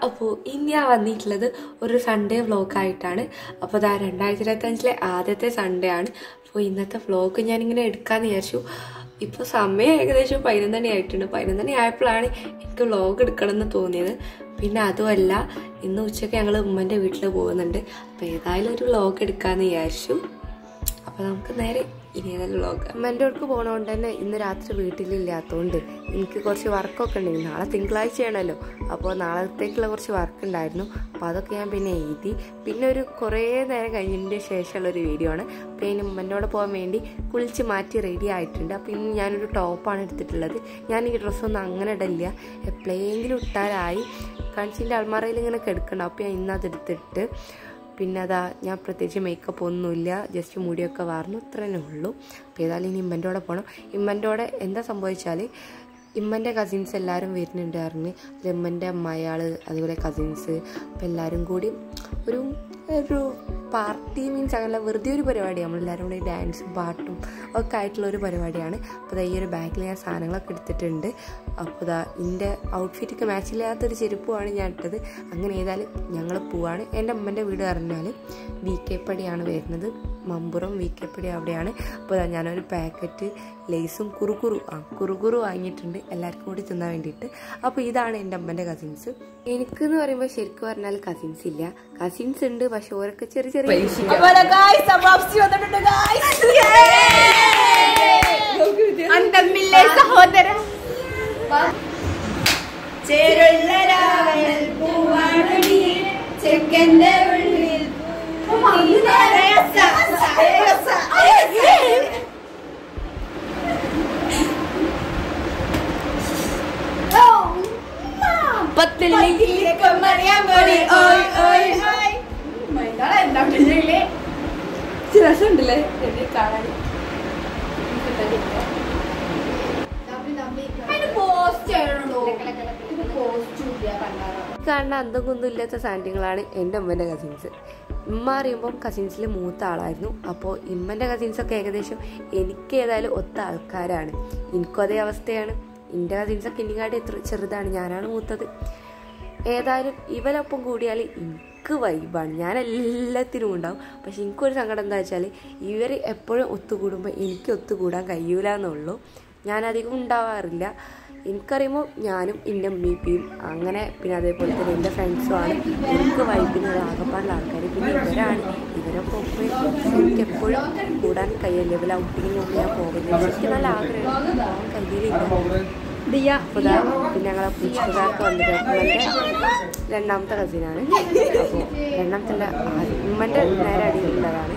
അപ്പോൾ ഇന്ന് ഞാൻ വന്നിട്ടുള്ളത് ഒരു സൺഡേ വ്ലോഗായിട്ടാണ്. അപ്പോൾ ഇതാ 2025 ആദ്യത്തെ സൺഡേ ആണ്. അപ്പോൾ ഇന്നത്തെ വ്ലോഗ് ഞാനിങ്ങനെ എടുക്കാമെന്ന് വിചാരിച്ചു. ഇപ്പോൾ സമയം ഏകദേശം 11 മണി ആയിട്ടുണ്ട്. 11 മണി ആയപ്പോഴാണ് എനിക്ക് വ്ലോഗ് എടുക്കണം എന്ന് തോന്നിയത്. പിന്നെ അതുമല്ല, ഇന്ന് ഉച്ചയ്ക്ക് ഞങ്ങൾ ഉമ്മൻ്റെ വീട്ടിൽ പോകുന്നുണ്ട്. അപ്പോൾ ഏതായാലും ഒരു വ്ലോഗ് എടുക്കാമെന്ന് വിചാരിച്ചു. അപ്പോൾ നമുക്ക് നേരെ ഇനി ഏതായാലും വ്ലോഗ്. ഉമ്മൻ്റെ അടുക്ക് പോകണോണ്ട് തന്നെ ഇന്ന് രാത്രി വീട്ടിലില്ലാത്തതുകൊണ്ട് എനിക്ക് കുറച്ച് വർക്കൊക്കെ ഉണ്ടായിരുന്നു. നാളെ തിങ്കളാഴ്ചയാണല്ലോ, അപ്പോൾ നാളത്തേക്കുള്ള കുറച്ച് വർക്ക് ഉണ്ടായിരുന്നു. അപ്പോൾ അതൊക്കെ ഞാൻ പിന്നെ എഴുതി. പിന്നെ ഒരു കുറേ നേരം കഴിഞ്ഞതിൻ്റെ ശേഷമുള്ളൊരു വീഡിയോ ആണ്. അപ്പോൾ ഇനി ഉമ്മൻ്റെ പോകാൻ വേണ്ടി കുളിച്ച് മാറ്റി റെഡി ആയിട്ടുണ്ട്. അപ്പോൾ ഇന്ന് ഞാനൊരു ടോപ്പാണ് എടുത്തിട്ടുള്ളത്. ഞാൻ ഈ ഡ്രസ്സൊന്നും അങ്ങനെ ഇടില്ല, എപ്പോഴെങ്കിലും ഇട്ടാലായി. കൺസിൻ്റെ അൾമാറയിൽ ഇങ്ങനെ കിടക്കണം. അപ്പോൾ ഞാൻ ഇന്ന് അതെടുത്തിട്ട് പിന്നെ അതാ ഞാൻ പ്രത്യേകിച്ച് മേക്കപ്പ് ഒന്നുമില്ല, ജസ്റ്റ് മുടിയൊക്കെ വാർന്നു, ഇത്ര തന്നെ ഉള്ളൂ. അപ്പോൾ ഏതായാലും ഇനി ഇമ്മൻ്റെ കൂടെ പോകണം. ഇമ്മൻ്റെ കൂടെ എന്താ സംഭവിച്ചാൽ ഇമ്മൻ്റെ കസിൻസ് എല്ലാവരും വരുന്നുണ്ടായിരുന്നു. ഇമ്മൻ്റെ അമ്മായിയാൾ, അതുപോലെ കസിൻസ്, അപ്പോൾ എല്ലാവരും കൂടി ഒരു പാർട്ടി മീൻസ് അങ്ങനെ വെറുതെ ഒരു പരിപാടി. നമ്മളെല്ലാവരും കൂടി ഡാൻസും പാട്ടും ഒക്കെ ആയിട്ടുള്ള ഒരു പരിപാടിയാണ്. അപ്പോൾ ഈ ഒരു ബാഗിൽ ഞാൻ സാധനങ്ങളൊക്കെ എടുത്തിട്ടുണ്ട്. അപ്പോൾ ഇതാ എൻ്റെ ഔട്ട്ഫിറ്റൊക്കെ മാച്ചില്ലാത്തൊരു ചെരുപ്പുമാണ് ഞാൻ ഇട്ടത്. അങ്ങനെ ഏതായാലും ഞങ്ങൾ പോവാണ്. എൻ്റെ അമ്മൻ്റെ വീട് പറഞ്ഞാൽ വികെപ്പടിയാണ് വരുന്നത്, മമ്പുറം വികെപ്പടി അവിടെയാണ്. അപ്പോൾ ഞാനൊരു പാക്കറ്റ് ലേസും കുറുകുറു വാങ്ങിയിട്ടുണ്ട് എല്ലാവർക്കും കൂടി തിന്നാൻ വേണ്ടിയിട്ട്. അപ്പോൾ ഇതാണ് എൻ്റെ അമ്മൻ്റെ കസിൻസ്. എനിക്കെന്ന് പറയുമ്പോൾ ശരിക്കും പറഞ്ഞാൽ കസിൻസ് ഇല്ല, കസിൻസ് ഉണ്ട്, പക്ഷെ ഓരൊക്കെ ചെറിയ ചെറിയ സഹോദര ചെക്കന്റെ ഉള്ളിൽ രസമുണ്ടല്ലേ കാണാൻ. കാണുന്ന അന്തമൊന്നും ഇല്ലാത്ത സാൻഡിങ്ങളാണ് എൻ്റെ അമ്മേൻ്റെ കസിൻസ്. ഉമ്മ അറിയുമ്പം കസിൻസിൽ മൂത്ത ആളായിരുന്നു. അപ്പോൾ ഇമ്മൻ്റെ കസിൻസൊക്കെ ഏകദേശം എനിക്ക് ഏതായാലും ഒത്ത ആൾക്കാരാണ്. എനിക്കും അതേ അവസ്ഥയാണ്. എൻ്റെ കസിൻസൊക്കെ എനിക്കാട് എത്ര ചെറുതാണ്, ഞാനാണ് മൂത്തത്. ഏതായാലും ഇവരൊപ്പം കൂടിയാൽ എനിക്ക് വൈബാണ്, ഞാൻ എല്ലാത്തിനും ഉണ്ടാവും. പക്ഷെ എനിക്കൊരു സങ്കടം എന്താ വെച്ചാൽ ഇവർ എപ്പോഴും ഒത്തുകൂടുമ്പോൾ എനിക്ക് ഒത്തുകൂടാൻ കഴിയൂല എന്നുള്ളൂ. ഞാനധികം ഉണ്ടാവാറില്ല. എനിക്കറിയുമ്പോൾ ഞാനും എൻ്റെ ഉമ്മയും അങ്ങനെ, പിന്നെ അതേപോലെ തന്നെ എൻ്റെ ഫ്രണ്ട്സുമാണ് എനിക്ക് വൈബിന് ആകപ്പാടുള്ള ആൾക്കാർ. പിന്നെ ഇവരൊക്കെ ഒപ്പം എനിക്ക് എപ്പോഴും കൂടാൻ കഴിയില്ല. ഇവരെ ഔട്ടിങ്ങിന് മുമ്പ് ഞാൻ പോകുന്നത് എനിക്ക് നല്ല ആഗ്രഹം, കഴിയില്ല. പിന്നെ ഞങ്ങളെ പുഷ്പകാർക്ക് വന്നിട്ട് ഉമ്മൻ്റെ രണ്ടാമത്തെ കസിനാണ്. അപ്പോൾ രണ്ടാമത്തെ ഉമ്മൻ്റെ നേരെ അടിയിലുള്ളതാണ്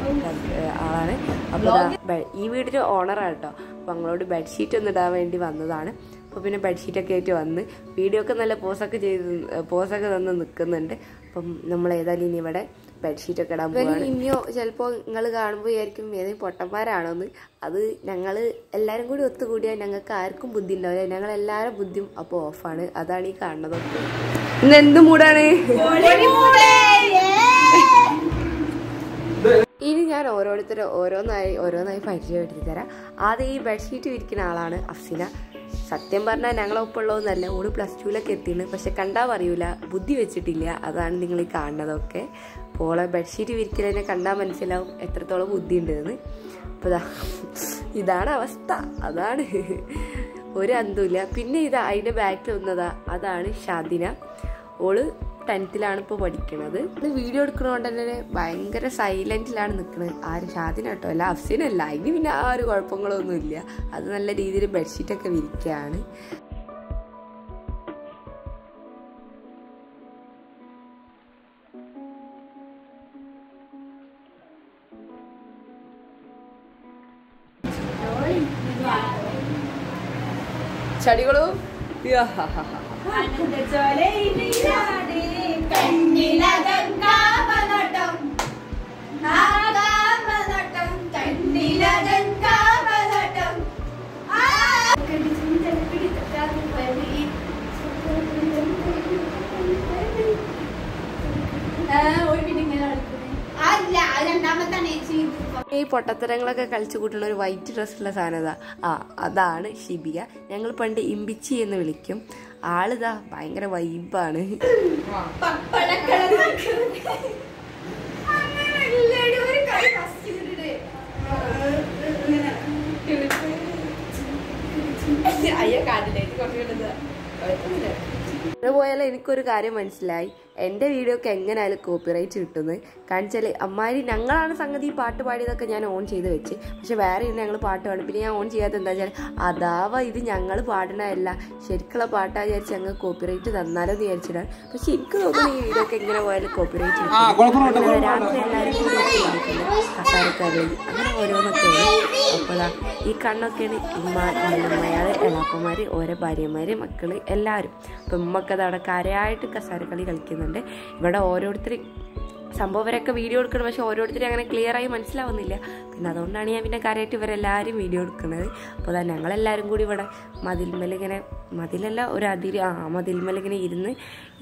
ആളാണ്. അപ്പോൾ ഈ വീടിൻ്റെ ഓണറാണ് കേട്ടോ. അപ്പോൾ ഞങ്ങളോട് ബെഡ്ഷീറ്റ് ഒന്ന് ഇടാൻ വേണ്ടി വന്നതാണ്. അപ്പോൾ പിന്നെ ബെഡ്ഷീറ്റൊക്കെ ആയിട്ട് വന്ന് വീഡിയോ ഒക്കെ നല്ല പോസൊക്കെ തന്ന് നിൽക്കുന്നുണ്ട്. അപ്പം നമ്മൾ ഏതായാലും ഇനി ഇവിടെ ബെഡ്ഷീറ്റൊക്കെ ഇടാൻ പോകുന്നത്. ഇനിയോ ചിലപ്പോൾ നിങ്ങൾ കാണുമ്പോൾ വിചാരിക്കും ഏതെങ്കിലും പൊട്ടന്മാരാണോന്ന്. അത് ഞങ്ങൾ എല്ലാവരും കൂടി ഒത്തുകൂടിയാൽ ഞങ്ങൾക്ക് ആർക്കും ബുദ്ധി ഉണ്ടാവില്ല. ഞങ്ങളെല്ലാവരും ബുദ്ധിയും അപ്പോൾ ഓഫാണ്. അതാണ് ഈ കാണുന്നതൊക്കെ. ഇന്ന് എന്ത് മൂടാണ്. ഇനി ഞാൻ ഓരോന്നായി പരിചയപ്പെടുത്തി തരാം. ആദ്യം ഈ ബെഡ്ഷീറ്റ് വിരിക്കുന്ന ആളാണ് അഫ്സിന. സത്യം പറഞ്ഞാൽ ഞങ്ങളൊപ്പമുള്ളതൊന്നല്ല, ഓട് +2 എത്തിയാണ്. പക്ഷെ കണ്ടാൽ പറയൂല, ബുദ്ധി വെച്ചിട്ടില്ല. അതാണ് നിങ്ങൾ ഈ കാണുന്നതൊക്കെ. അപ്പോൾ ബെഡ്ഷീറ്റ് വിരിക്കലിനെ കണ്ടാൽ മനസ്സിലാവും എത്രത്തോളം ബുദ്ധി ഉണ്ടെന്ന്. അപ്പോൾ ഇതാണ് അവസ്ഥ, അതാണ് ഒരു അന്തമില്ല. പിന്നെ അതിൻ്റെ ബാക്കിൽ വന്നതാ, അതാണ് ഷാദിന. ഓള് 10th ഇപ്പോൾ പഠിക്കണത്. വീഡിയോ എടുക്കണോണ്ട് തന്നെ ഭയങ്കര സൈലന്റിലാണ് നിൽക്കുന്നത്. ആരും ഷാദിന കേട്ടോ, അല്ല അഫ്സിനല്ല. അതിന് പിന്നെ ആ ഒരു കുഴപ്പങ്ങളൊന്നുമില്ല. അത് നല്ല രീതിയിൽ ബെഡ്ഷീറ്റൊക്കെ വിരിക്കുകയാണ്. ചടികളോ ഈ പൊട്ടത്തരങ്ങളൊക്കെ കളിച്ചു കൂട്ടുന്ന ഒരു വൈറ്റ് ഡ്രസ്സുള്ള സാധനം അതാണ് ഷിബിയ. ഞങ്ങൾ പണ്ട് ഇമ്പിച്ചി എന്ന് വിളിക്കും. ആളിതാ ഭയങ്കര വൈബാണ്. അതുപോലെ എനിക്കൊരു കാര്യം മനസ്സിലായി, എൻ്റെ വീഡിയോക്ക് എങ്ങനെയായാലും കോപ്പിറൈറ്റ് കിട്ടുന്നത്. കാരണം വെച്ചാൽ അമ്മാരി ഞങ്ങളാണ് സംഗതി ഈ പാട്ട് പാടിയതൊക്കെ ഞാൻ ഓൺ ചെയ്ത് വെച്ച്. പക്ഷെ വേറെ ഇന്ന് ഞങ്ങൾ പാട്ട് പാടും. പിന്നെ ഞാൻ ഓൺ ചെയ്യാത്ത എന്താ വെച്ചാൽ അതാവാ ഇത് ഞങ്ങൾ പാടണതല്ല ശരിക്കുള്ള പാട്ടാ വിചാരിച്ച് ഞങ്ങൾ കോപ്പിറൈറ്റ് തന്നാലോ എന്ന് വിചാരിച്ചിട്ടാണ്. പക്ഷെ എനിക്ക് തോന്നുന്നു ഈ വീഡിയോക്ക് എങ്ങനെ പോയാലും കോപ്പിറൈറ്റ് കിട്ടും. രാത്രി എല്ലാവരും കൂടി കസാരക്കാരി അങ്ങനെ ഓരോന്നൊക്കെയാണ്. അപ്പോൾ ഈ കണ്ണൊക്കെയാണ് ഉമ്മയാള് എളാപ്പന്മാര് ഓരോ ഭാര്യമാര് മക്കള് എല്ലാവരും. അപ്പം ഉമ്മക്കത് അവിടെ കരയായിട്ട് കസാരക്കളി കളിക്കുന്നുണ്ട്. ഇവിടെ ഓരോരുത്തർ സംഭവം ഇവരൊക്കെ വീഡിയോ എടുക്കണം, പക്ഷെ ഓരോരുത്തരും അങ്ങനെ ക്ലിയറായി മനസ്സിലാവുന്നില്ല. പിന്നെ അതുകൊണ്ടാണ് ഞാൻ പിന്നെ കാര്യമായിട്ട് ഇവരെല്ലാവരും വീഡിയോ എടുക്കുന്നത്. അപ്പോൾ അതാ ഞങ്ങളെല്ലാവരും കൂടി ഇവിടെ മതിൽമേലിങ്ങനെ മതിലല്ല ഒരു മതിൽമേലിങ്ങനെ ഇരുന്ന്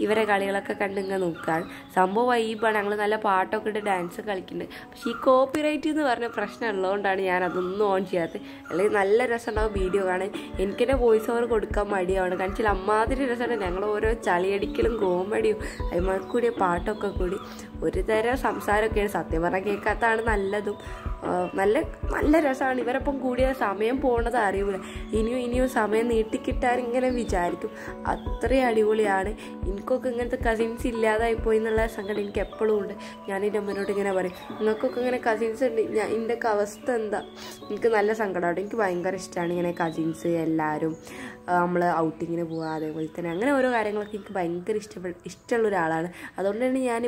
ഇവരെ കളികളൊക്കെ കണ്ടിങ്ങനെ നോക്കാൻ. സംഭവം വൈബാണ്. ഞങ്ങൾ നല്ല പാട്ടൊക്കെ ഇട്ട് ഡാൻസ് കളിക്കുന്നുണ്ട്. പക്ഷെ ഈ കോപ്പിറൈറ്റ് എന്ന് പറഞ്ഞ പ്രശ്നം ഉള്ളതുകൊണ്ടാണ് ഞാൻ അതൊന്നും ഓൺ ചെയ്യാത്തത്. അല്ലെങ്കിൽ നല്ല രസമുണ്ടാവും വീഡിയോ കാണാൻ. എനിക്കെന്നെ വോയിസ് ഓവർ കൊടുക്കാൻ മടിയാണ്. കാരണം വെച്ചാൽ അമ്മാതിരി രസമാണ്. ഞങ്ങൾ ഓരോ ചളിയടിക്കലും കോമഡിയും അതിന്മേൽ കൂടിയ പാട്ടൊക്കെ കൂടി ഒരു തരം സംസാരമൊക്കെയാണ്. സത്യം പറഞ്ഞാൽ കേൾക്കാത്തതാണ് നല്ലതും. നല്ല രസമാണ്. ഇവരൊപ്പം കൂടിയ സമയം പോണത് അറിയില്ല. ഇനിയും സമയം നീട്ടിക്കിട്ടാൻ ഇങ്ങനെ വിചാരിക്കും. അത്രയും അടിപൊളിയാണ്. എനിക്കൊക്കെ ഇങ്ങനത്തെ കസിൻസ് ഇല്ലാതായിപ്പോയി എന്നുള്ള സങ്കടം എനിക്ക് എപ്പോഴും ഉണ്ട്. ഞാൻ എൻ്റെ അമ്മനോട് ഇങ്ങനെ പറയും, നിങ്ങൾക്കൊക്കെ ഇങ്ങനെ കസിൻസ് ഉണ്ട്, എൻ്റെയൊക്കെ അവസ്ഥ എന്താ. എനിക്ക് നല്ല സങ്കടമാണ്. എനിക്ക് ഭയങ്കര ഇഷ്ടമാണ് ഇങ്ങനെ കസിൻസ് എല്ലാവരും നമ്മൾ ഔട്ടിങ്ങിന് പോവുക. അതേപോലെ തന്നെ അങ്ങനെ ഓരോ കാര്യങ്ങളൊക്കെ എനിക്ക് ഭയങ്കര ഇഷ്ടമുള്ള ഒരാളാണ്. അതുകൊണ്ട് തന്നെ ഞാൻ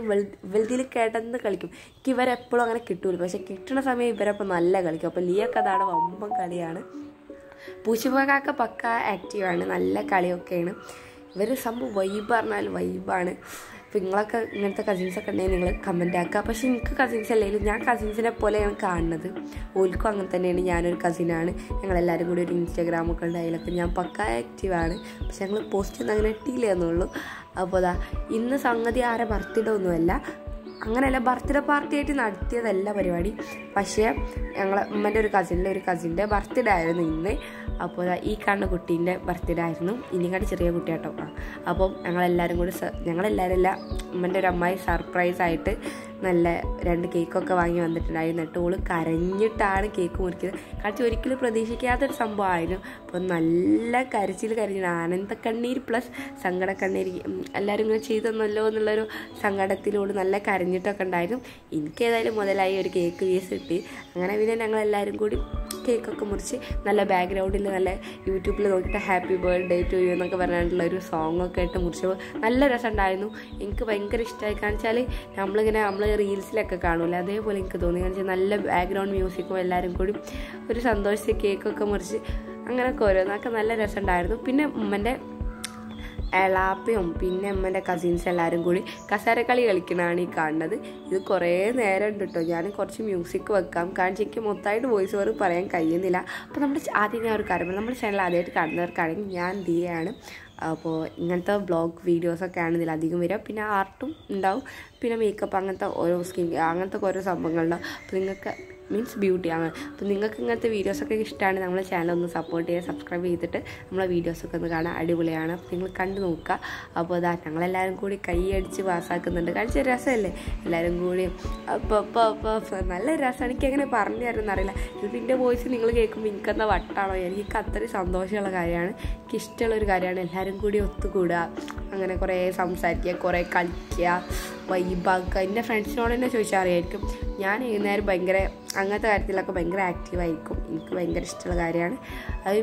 വെൽതിൽ കേട്ടെന്ന് കളിക്കും. എനിക്ക് ഇവരെപ്പോഴും അങ്ങനെ കിട്ടൂല. പക്ഷെ കിട്ടുന്ന സമയം ഇവരപ്പം നല്ല കളിക്കും. അപ്പോൾ ലിയൊക്കെ അതാണ് വമ്പൻ കളിയാണ്. പൂച്ചപ്പക്കാക്ക പക്ക ആക്റ്റീവാണ്. നല്ല കളിയൊക്കെയാണ്. ഇവർ സംഭവം വൈബ് പറഞ്ഞാൽ വൈബാണ്. അപ്പോൾ നിങ്ങളൊക്കെ ഇങ്ങനത്തെ കസിൻസൊക്കെ ഉണ്ടെങ്കിൽ നിങ്ങൾ കമൻ്റ് ആക്കുക. പക്ഷേ എനിക്ക് കസിൻസ് അല്ലെങ്കിലും ഞാൻ കസിൻസിനെ പോലെയാണ് കാണുന്നത്. ഓൽക്കും അങ്ങനെ തന്നെയാണ്. ഞാനൊരു കസിനാണ്. ഞങ്ങളെല്ലാവരും കൂടി ഒരു ഇൻസ്റ്റാഗ്രാമൊക്കെ ഉണ്ട്. അതിലൊക്കെ ഞാൻ പക്ക ആക്റ്റീവാണ്. പക്ഷെ ഞങ്ങൾ പോസ്റ്റ് ഒന്നും അങ്ങനെ ഇട്ടില്ല എന്നുള്ളൂ. അപ്പോൾ ഇന്ന് സംഗതി ആരെ ബർത്ത്ഡേ ഒന്നുമല്ല, അങ്ങനെയല്ല ബർത്ത്ഡേ പാർട്ടി ആയിട്ട് നടത്തിയതല്ല പരിപാടി. പക്ഷേ ഞങ്ങളെ ഉമ്മൻ്റെ ഒരു കസിൻ്റെ ബർത്ത്ഡേ ആയിരുന്നു ഇന്ന്. അപ്പോൾ ഈ കാണുന്ന കുട്ടീൻ്റെ ബർത്ത്ഡേ ആയിരുന്നു. ഇനിക്കാണ്ട് ചെറിയ കുട്ടിയാട്ടോ. അപ്പം ഞങ്ങളെല്ലാവരും കൂടി ഞങ്ങളെല്ലാവരും അല്ല ഉമ്മൻ്റെ ഒരു അമ്മായി സർപ്രൈസായിട്ട് നല്ല 2 കേക്കൊക്കെ വാങ്ങി വന്നിട്ടുണ്ടായിരുന്നു. എന്നിട്ട് ഓള് കരഞ്ഞിട്ടാണ് കേക്ക് മുറിക്കുന്നത്. കാരണം ഒരിക്കലും പ്രതീക്ഷിക്കാത്തൊരു സംഭവമായിരുന്നു. അപ്പോൾ നല്ല കരച്ചിൽ ആനന്ദക്കണ്ണീര് പ്ലസ് സങ്കടക്കണ്ണീര് എല്ലാവരും ഇങ്ങനെ ചെയ്തെന്നല്ലോ എന്നുള്ളൊരു സങ്കടത്തിലോട് നല്ല കരഞ്ഞിട്ടൊക്കെ ഉണ്ടായിരുന്നു. എനിക്കേതായാലും മുതലായി ഒരു കേക്ക് പീസ് കിട്ടി. അങ്ങനെ പിന്നെ ഞങ്ങളെല്ലാവരും കൂടി കേക്കൊക്കെ മുറിച്ച് നല്ല ബാക്ക്ഗ്രൗണ്ടിൽ നല്ല യൂട്യൂബിൽ നോക്കിയിട്ട് ഹാപ്പി ബർത്ത്ഡേ ടു യു എന്നൊക്കെ പറഞ്ഞിട്ടുള്ള ഒരു സോങ്ങൊക്കെ ആയിട്ട് മുറിച്ചപ്പോൾ നല്ല രസമുണ്ടായിരുന്നു. എനിക്ക് ഭയങ്കര ഇഷ്ടമായി. കാരണം വെച്ചാൽ നമ്മൾ റീൽസിലൊക്കെ കാണൂല, അതേപോലെ എനിക്ക് തോന്നി. കാരണം വെച്ചാൽ നല്ല ബാക്ക്ഗ്രൗണ്ട് മ്യൂസിക്കും എല്ലാവരും കൂടി ഒരു സന്തോഷിച്ച് കേക്കൊക്കെ മുറിച്ച് അങ്ങനെയൊക്കെ ഓരോന്നൊക്കെ നല്ല രസമുണ്ടായിരുന്നു. പിന്നെ ഉമ്മൻ്റെ എളാപ്പയും പിന്നെ അമ്മൻ്റെ കസിൻസ് എല്ലാവരും കൂടി കസാരക്കളി കളിക്കണതാണ് ഈ കാണുന്നത്. ഇത് കുറേ നേരം ഉണ്ട് കേട്ടോ. ഞാൻ കുറച്ച് മ്യൂസിക് വെക്കാം. കാരണം എനിക്ക് മൊത്തമായിട്ട് വോയിസ് ഓവർ പറയാൻ കഴിയുന്നില്ല. അപ്പോൾ ആദ്യം ഞാൻ ഒരു കാര്യം, നമ്മുടെ ചാനൽ ആദ്യമായിട്ട് കാണുന്നവർക്കാണെങ്കിൽ ഞാൻ ദിയയാണ്. അപ്പോൾ ഇങ്ങനത്തെ വ്ളോഗ് വീഡിയോസൊക്കെയാണ് ഇതിലധികം വരിക. പിന്നെ ആർട്ടും ഉണ്ടാവും, പിന്നെ മേക്കപ്പ് അങ്ങനത്തെ ഓരോ അങ്ങനത്തെ ഓരോ സംഭവങ്ങളുണ്ടാവും. അപ്പോൾ നിങ്ങൾക്ക് മീൻസ് ബ്യൂട്ടി അങ്ങനെ. അപ്പോൾ നിങ്ങൾക്ക് ഇങ്ങനത്തെ വീഡിയോസൊക്കെ ഇഷ്ടമാണ്, നമ്മളെ ചാനൽ ഒന്ന് സപ്പോർട്ട് ചെയ്യുക, സബ്സ്ക്രൈബ് ചെയ്തിട്ട് നമ്മളെ വീഡിയോസൊക്കെ ഒന്ന് കാണാൻ അടിപൊളിയാണ്. അപ്പോൾ നിങ്ങൾ കണ്ടു നോക്കുക. അപ്പോൾ ഞങ്ങളെല്ലാവരും കൂടി കൈയടിച്ച് പാസ്സാക്കുന്നുണ്ട്. കളിച്ച രസമല്ലേ എല്ലാവരും കൂടി. അപ്പോൾ നല്ല രസമാണ്. എനിക്കങ്ങനെ പറഞ്ഞു തരുമെന്ന് അറിയില്ല. ഇതിൻ്റെ വോയിസ് നിങ്ങൾ കേൾക്കുമ്പോൾ എനിക്കെന്താ വട്ടാണോ. എനിക്ക് അത്രയും സന്തോഷമുള്ള കാര്യമാണ്, എനിക്കിഷ്ടമുള്ളൊരു കാര്യമാണ്. എല്ലാവരും കൂടി ഒത്തുകൂടുക, അങ്ങനെ കുറേ സംസാരിക്കുക, കുറേ കളിക്കുക, വൈബാക്കുക. എൻ്റെ ഫ്രണ്ട്സിനോട് തന്നെ ചോദിച്ചാൽ അറിയായിരിക്കും. ഞാൻ നേരം ഭയങ്കര അങ്ങനത്തെ കാര്യത്തിലൊക്കെ ഭയങ്കര ആക്റ്റീവായിരിക്കും. എനിക്ക് ഭയങ്കര ഇഷ്ടമുള്ള കാര്യമാണ്. അത്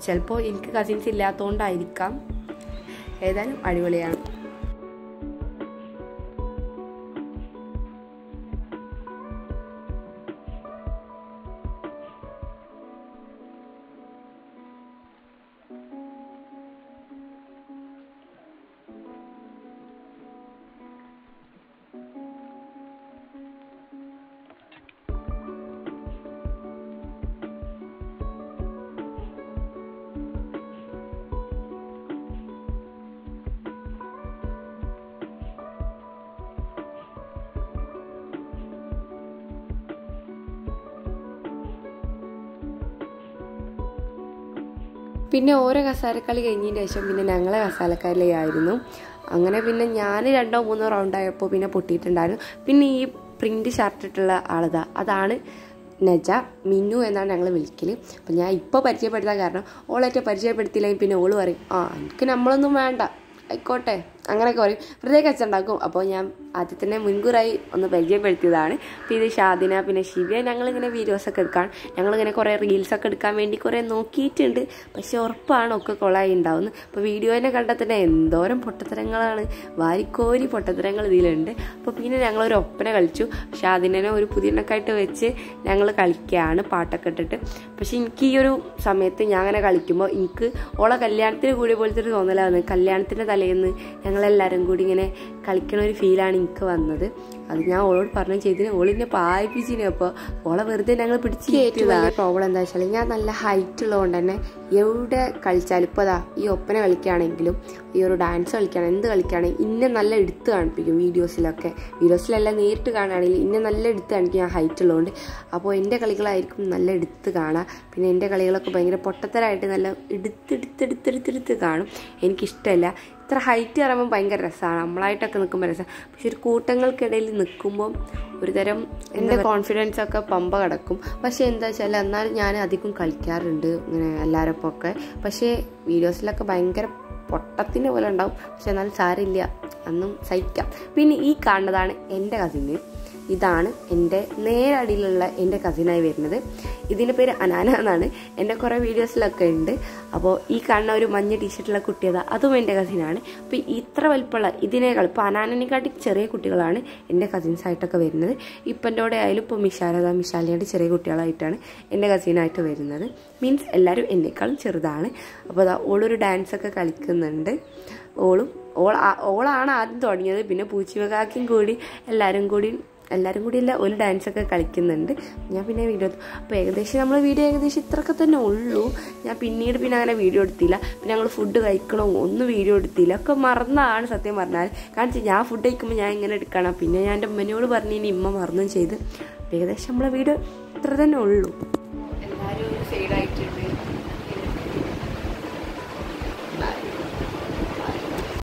ചിലപ്പോൾ എനിക്ക് കസിൻസ് ഇല്ലാത്തതുകൊണ്ടായിരിക്കാം. ഏതായാലും അടിപൊളിയാണ്. പിന്നെ ഓരോ കസാരക്കളി കഴിഞ്ഞതിന് ശേഷം പിന്നെ ഞങ്ങളെ കസാലക്കളിയായിരുന്നു. അങ്ങനെ പിന്നെ ഞാൻ 2 3 റൗണ്ടായപ്പോൾ പിന്നെ പൊട്ടിയിട്ടുണ്ടായിരുന്നു. പിന്നെ ഈ പ്രിൻറ്റ് ഷർട്ടിട്ടുള്ള ആളതാ, അതാണ് നജ, മിന്നു എന്നാണ് ഞങ്ങൾ വിളിക്കൽ. അപ്പം ഞാൻ ഇപ്പോൾ പരിചയപ്പെടുത്താൻ കാരണം ഓളായിട്ട് പരിചയപ്പെടുത്തിയില്ലെങ്കിൽ പിന്നെ ഓള് പറയും എനിക്ക് നമ്മളൊന്നും വേണ്ട ആയിക്കോട്ടെ അങ്ങനെയൊക്കെ പറയും, വെറുതെ കച്ചുണ്ടാക്കും. അപ്പോൾ ഞാൻ ആദ്യം തന്നെ മുൻകൂറായി ഒന്ന് പരിചയപ്പെടുത്തിയതാണ്. അപ്പോൾ ഇത് ഷാദിന പിന്നെ ശിവ്യ. ഞങ്ങളിങ്ങനെ വീഡിയോസൊക്കെ എടുക്കാൻ, ഞങ്ങളിങ്ങനെ കുറേ റീൽസൊക്കെ എടുക്കാൻ വേണ്ടി കുറേ നോക്കിയിട്ടുണ്ട്. പക്ഷെ ഉറപ്പാണ് ഒക്കെ കൊളായി ഉണ്ടാവുന്നത്. അപ്പോൾ വീഡിയോനെ കണ്ടാൽ തന്നെ എന്തോരം പൊട്ടത്തരങ്ങളാണ്, വാരിക്കോരി പൊട്ടത്തരങ്ങൾ ഇതിലുണ്ട്. അപ്പോൾ പിന്നെ ഞങ്ങളൊരു ഒപ്പന കളിച്ചു. ഷാദിനെ ഒരു പുതിയനൊക്കെയായിട്ട് വെച്ച് ഞങ്ങൾ കളിക്കുകയാണ് പാട്ടൊക്കെ ഇട്ടിട്ട്. പക്ഷെ എനിക്ക് ഈ ഒരു സമയത്ത് ഞാൻ അങ്ങനെ കളിക്കുമ്പോൾ എനിക്ക് ഓളെ കല്യാണത്തിന് കൂടിയ പോലത്തെ ഒരു തോന്നലായിരുന്നു. കല്യാണത്തിൻ്റെ തലേന്ന് ഞങ്ങളെല്ലാവരും കൂടി ഇങ്ങനെ കളിക്കണ ഒരു ഫീലാണ് എനിക്ക് വന്നത്. അത് ഞാൻ ഓളോട് പറഞ്ഞു ചെയ്തിന്, ഓളിന്നെ പായിപ്പിച്ചിന്. അപ്പോൾ ഓളെ വെറുതെ ഞങ്ങൾ പിടിച്ച് കയറ്റിയതാണ്. പ്രോബ്ലം എന്താ വെച്ചാൽ ഞാൻ നല്ല ഹൈറ്റ് ഉള്ളതുകൊണ്ട് തന്നെ എവിടെ കളിച്ചാലും ഇപ്പോൾ അതാ ഈ ഒപ്പന കളിക്കുകയാണെങ്കിലും ഈ ഒരു ഡാൻസ് കളിക്കുകയാണെങ്കിൽ എന്ത് കളിക്കുകയാണെങ്കിൽ ഇന്നെ നല്ല എടുത്ത് കാണിപ്പിക്കും. വീഡിയോസിലെല്ലാം നേരിട്ട് കാണുകയാണെങ്കിൽ ഇന്നെ നല്ല എടുത്ത് കാണിക്കും ഞാൻ ഹൈറ്റ് ഉള്ളതുകൊണ്ട്. അപ്പോൾ എൻ്റെ കളികളായിരിക്കും നല്ല എടുത്ത് കാണുക. പിന്നെ എൻ്റെ കളികളൊക്കെ ഭയങ്കര പൊട്ടത്തരായിട്ട് നല്ല എടുത്തെടുത്തെടുത്തെടുത്തെടുത്ത് കാണും. എനിക്കിഷ്ടമല്ല. ഇത്ര ഹൈറ്റ് കയറുമ്പോൾ ഭയങ്കര രസമാണ്, നമ്മളായിട്ടൊക്കെ നിൽക്കുമ്പോൾ രസമാണ്. പക്ഷെ ഒരു കൂട്ടങ്ങൾക്കിടയിൽ നിൽക്കുമ്പോൾ ഒരു തരം എൻ്റെ കോൺഫിഡൻസൊക്കെ പമ്പ കിടക്കും. പക്ഷേ എന്താ വെച്ചാൽ എന്നാലും ഞാൻ അധികം കളിക്കാറുണ്ട് ഇങ്ങനെ എല്ലാവരൊപ്പം ഒക്കെ. പക്ഷേ വീഡിയോസിലൊക്കെ ഭയങ്കര പൊട്ടത്തിൻ്റെ പോലെ ഉണ്ടാവും. പക്ഷെ എന്നാലും സാരമില്ല, അന്നും സഹിക്കാം. പിന്നെ ഈ കാണുന്നതാണ് എൻ്റെ കസിന്. ഇതാണ് എൻ്റെ നേരടിയിലുള്ള എൻ്റെ കസിനായി വരുന്നത്. ഇതിൻ്റെ പേര് അനാന എന്നാണ്. എൻ്റെ കുറേ വീഡിയോസിലൊക്കെ ഉണ്ട്. അപ്പോൾ ഈ കാണുന്ന ഒരു മഞ്ഞ ടീഷർട്ടുള്ള കുട്ടിയതാ, അതും എൻ്റെ കസിനാണ്. അപ്പോൾ ഇത്ര വലിപ്പമുള്ള ഇതിനേക്കാൾ ഇപ്പോൾ അനാനനെക്കാട്ടി ചെറിയ കുട്ടികളാണ് എൻ്റെ കസിൻസായിട്ടൊക്കെ വരുന്നത്. ഇപ്പം എൻ്റെ കൂടെ ആയാലും ഇപ്പോൾ മിഷാലിയായിട്ട് ചെറിയ കുട്ടികളായിട്ടാണ് എൻ്റെ കസിനായിട്ട് വരുന്നത്. മീൻസ് എല്ലാവരും എന്നെക്കാളും ചെറുതാണ്. അപ്പോൾ അതാ ഓളൊരു ഡാൻസൊക്കെ കളിക്കുന്നുണ്ട്. ഓളാണ് ആദ്യം തുടങ്ങിയത്. പിന്നെ പൂച്ചിവകാക്കും കൂടി എല്ലാവരും കൂടിയല്ല ഒരു ഡാൻസൊക്കെ കളിക്കുന്നുണ്ട്. ഞാൻ പിന്നെ വീഡിയോ അപ്പോൾ നമ്മൾ വീഡിയോ ഏകദേശം ഇത്രയൊക്കെ തന്നെ ഉള്ളൂ. ഞാൻ പിന്നീട് പിന്നെ അങ്ങനെ വീഡിയോ എടുത്തില്ല. പിന്നെ ഞങ്ങൾ ഫുഡ് കഴിക്കണോ ഒന്നും വീഡിയോ എടുത്തില്ല, ഒക്കെ മറന്നാണ് സത്യം പറഞ്ഞാൽ. കാരണം ഞാൻ ഫുഡ് കഴിക്കുമ്പോൾ ഞാൻ ഇങ്ങനെ എടുക്കണം. പിന്നെ ഞാൻ എൻ്റെ ഉമ്മനോട് പറഞ്ഞു, ഇനി ഇമ്മ മറന്നും ചെയ്ത്. ഏകദേശം നമ്മളെ വീഡിയോ ഇത്ര തന്നെ ഉള്ളൂ.